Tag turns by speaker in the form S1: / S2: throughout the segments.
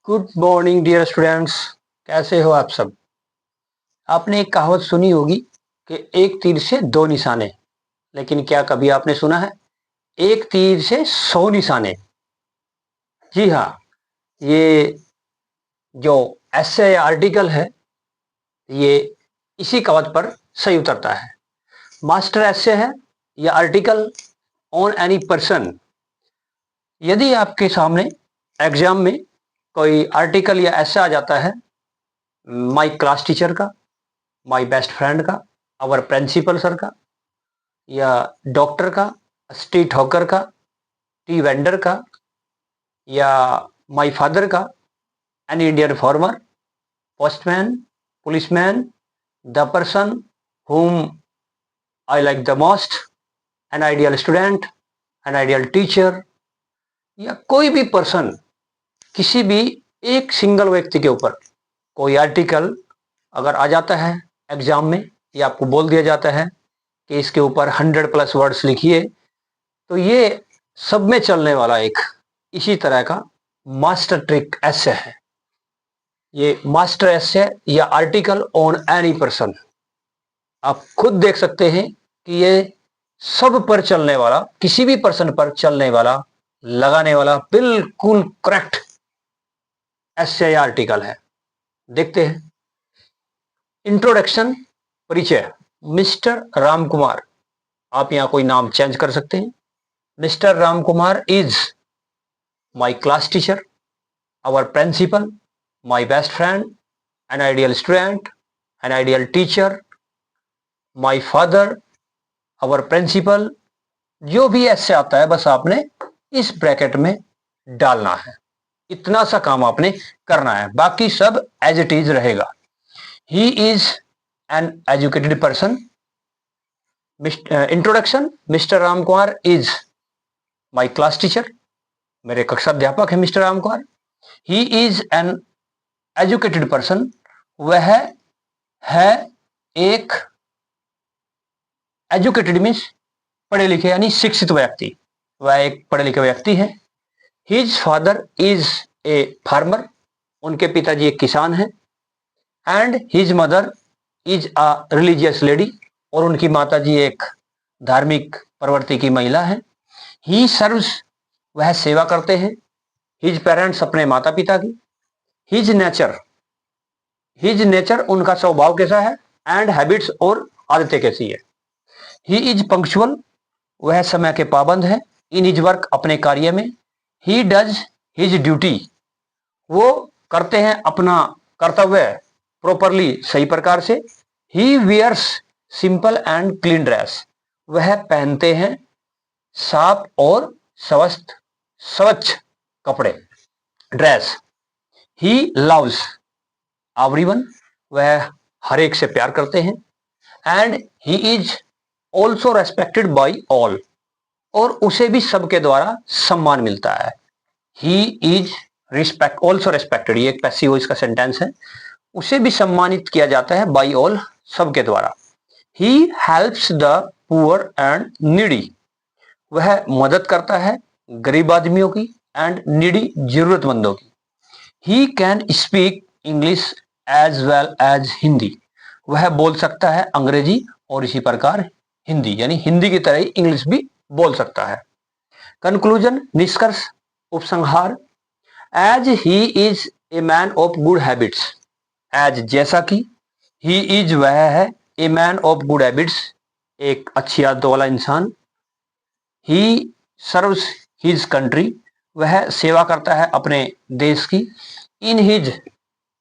S1: Good morning dear students. कैसे हो आप सब। आपने एक कहावत सुनी होगी कि एक तीर से दो निशाने, लेकिन क्या कभी आपने सुना है एक तीर से 100 निशाने। जी हाँ, ये जो ऐसे आर्टिकल है ये इसी कहावत पर सही उतरता है। मास्टर ऐसे है या आर्टिकल ऑन एनी पर्सन। यदि आपके सामने एग्जाम में कोई आर्टिकल या ऐसा आ जाता है माई क्लास टीचर का, माई बेस्ट फ्रेंड का, आवर प्रिंसिपल सर का, या डॉक्टर का, स्ट्रीट हॉकर का, टी वेंडर का, या माई फादर का, an Indian farmer, postman, policeman, the person whom I like the most, an ideal student, an ideal teacher, या कोई भी पर्सन, किसी भी एक सिंगल व्यक्ति के ऊपर कोई आर्टिकल अगर आ जाता है एग्जाम में, या आपको बोल दिया जाता है कि इसके ऊपर 100+ वर्ड्स लिखिए, तो ये सब में चलने वाला एक इसी तरह का मास्टर ट्रिक ऐसे है। ये मास्टर ऐसे या आर्टिकल ऑन एनी पर्सन, आप खुद देख सकते हैं कि ये सब पर चलने वाला, किसी भी पर्सन पर चलने वाला, लगाने वाला बिल्कुल करेक्ट ऐसे आर्टिकल है। देखते हैं। इंट्रोडक्शन, परिचय। मिस्टर राम कुमार, आप यहां कोई नाम चेंज कर सकते हैं। Mister Ram Kumar is my class teacher, our principal, my best friend, an ideal student, an ideal teacher, my father, our principal। जो भी ऐसे आता है बस आपने इस ब्रैकेट में डालना है, इतना सा काम आपने करना है, बाकी सब एज इट इज रहेगा। He is an educated person. Introduction, mister Ram Kumar is my class teacher, मेरे कक्षा अध्यापक है mister Ram Kumar. He is an educated person, वह है एक एजुकेटेड मीन्स पढ़े लिखे यानी शिक्षित व्यक्ति, वह एक पढ़े लिखे व्यक्ति है। His father is a farmer, उनके पिताजी एक किसान हैं। And his mother is a religious lady, और उनकी माताजी एक धार्मिक प्रवृत्ति की महिला है। ही सर्व्स, वह सेवा करते हैं। हिज पेरेंट्स, अपने माता पिता की। हिज नेचर, हिज नेचर उनका स्वभाव कैसा है। एंड हैबिट्स, और आदतें कैसी है। ही इज पंक्चुअल, वह समय के पाबंद है। इन हिज वर्क, अपने कार्य में। ही डज हिज ड्यूटी, वो करते हैं अपना कर्तव्य प्रॉपरली, सही प्रकार से। He wears simple and clean dress, वह पहनते हैं साफ और स्वच्छ कपड़े, ड्रेस। ही लव्स एवरीवन, वह हर एक से प्यार करते हैं। And he is also respected by all, और उसे भी सबके द्वारा सम्मान मिलता है। ही इज ऑल्सो रेस्पेक्टेड, ये एक पैसिव वॉइस का सेंटेंस है। उसे भी सम्मानित किया जाता है बाई ऑल, सबके द्वारा। He helps the poor and needy, वह मदद करता है गरीब आदमियों की एंड नीडी, जरूरतमंदों की। He can speak English as well as Hindi, वह बोल सकता है अंग्रेजी और इसी प्रकार हिंदी, यानी हिंदी की तरह ही इंग्लिश भी बोल सकता है। कंक्लूजन, निष्कर्ष, उपसंहार। As he is a man of good habits, as जैसा कि, ही इज वह है, a man of good habits एक अच्छी आदतों वाला इंसान। ही सर्व्स हिज कंट्री, वह सेवा करता है अपने देश की। इन हिज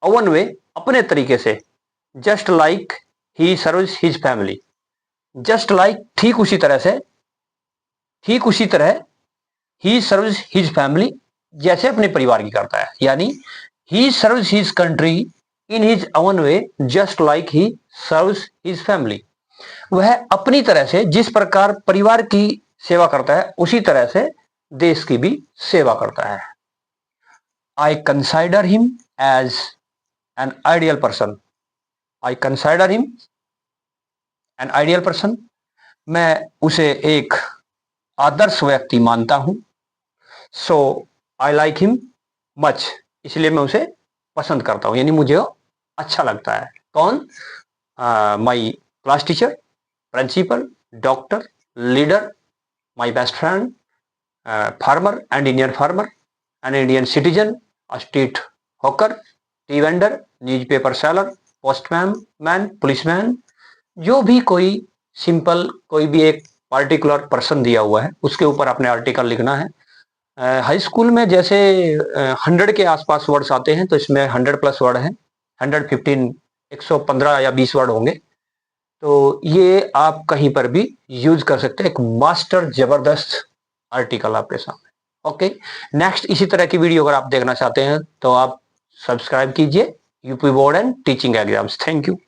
S1: ओवन वे, अपने तरीके से। Just like he serves his family, just like ठीक उसी तरह से, ठीक उसी तरह ही सर्व्स हिज फैमिली, जैसे अपने परिवार की करता है। यानी he serves his country in his own way just like he serves his family, वह अपनी तरह से जिस प्रकार परिवार की सेवा करता है उसी तरह से देश की भी सेवा करता है। I consider him as an ideal person, I consider him an ideal person, मैं उसे एक आदर्श व्यक्ति मानता हूं। So I like him much, इसलिए मैं उसे पसंद करता हूँ, यानी मुझे वो अच्छा लगता है। कौन? My class teacher, principal, doctor, leader, my best friend, farmer and Indian farmer, an Indian citizen, street hawker, tea vendor, newspaper seller, postman man, policeman, जो भी कोई सिंपल कोई भी एक पार्टिकुलर पर्सन दिया हुआ है उसके ऊपर अपने आर्टिकल लिखना है। हाई स्कूल में जैसे 100 के आसपास वर्ड्स आते हैं, तो इसमें 100+ वर्ड हैं, 115, 115 या 20 वर्ड होंगे। तो ये आप कहीं पर भी यूज कर सकते हैं, एक मास्टर जबरदस्त आर्टिकल आपके सामने। ओके, नेक्स्ट इसी तरह की वीडियो अगर आप देखना चाहते हैं तो आप सब्सक्राइब कीजिए UP board and teaching exams. Thank you.